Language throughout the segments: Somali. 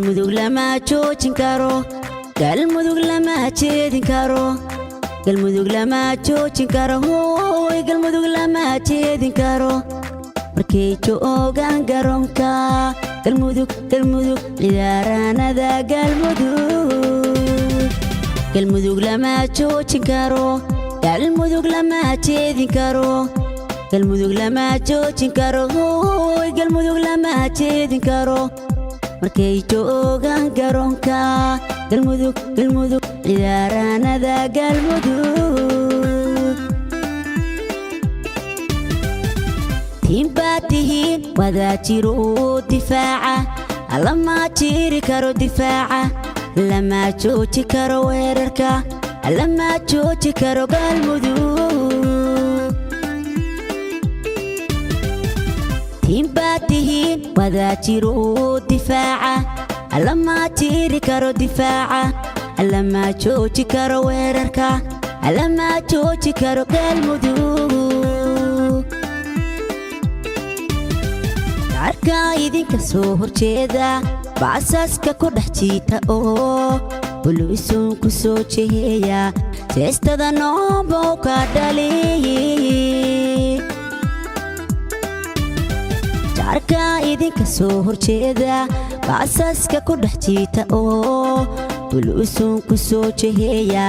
galmudug lama joojin karo galmudug lama jeedin karo galmudug lama joojin karo hooy galmudug lama jeedin karo markay joogaan garoonka galmudug ciyaaraanada galmudug lama joojin karo galmudug lama jeedin karo galmudug lama joojin karo hooy galmudug lama jeedin karo markay joogaan garoonka galmudug ciyaaraanada galmudug tiimbaatihiin wadaajiro difaaca lama jiri karo difaaca lama jooji karo weerarka lama jooji karo galmudug tiimbaatihiin wadaajiro difaaca lama jiri karo difaaca lama jooji karo weerarka lama jooji karo galmudug arka idinka soo horjeeda baasaska ku dhex jiita oo buluusun ku soo jeeya jeestada noobo ka dhaliyay arka idinka soo horjeeda baasaska ku dhex jiita oo buluusun ku soo jeeya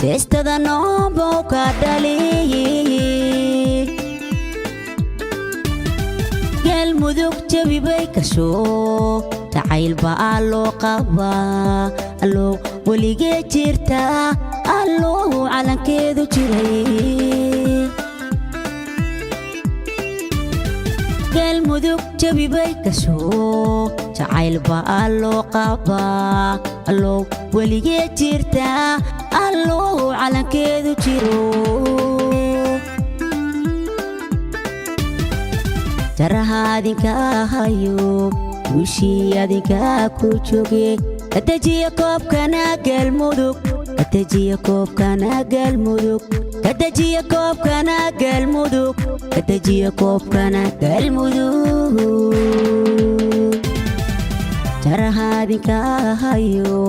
jeestada noobo ka dhaliyay galmudug jawi bay kasho jacayl baa loo qabaa alloo weligee jirta alloo calankeedu jiray galmudug jawi bay kasho jacayl baa loo qabaa alloo weligee jirta alloo calankeedu jiro jarahaadinka hayo wishii adinka ku jooge kadajiya koobkana galmudug kadajiya koobkana galmudug kadajiya koobkana galmudug kadajiya koobkana galmudug jarahaadinka hayo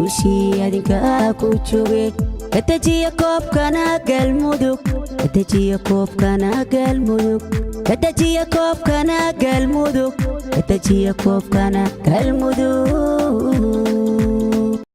wishii adinka ku jooge kadajiya koobkana galmudug kadajiya koobkana galmudug kadajiya koobkana galmudug kadajiya koobkana galmudug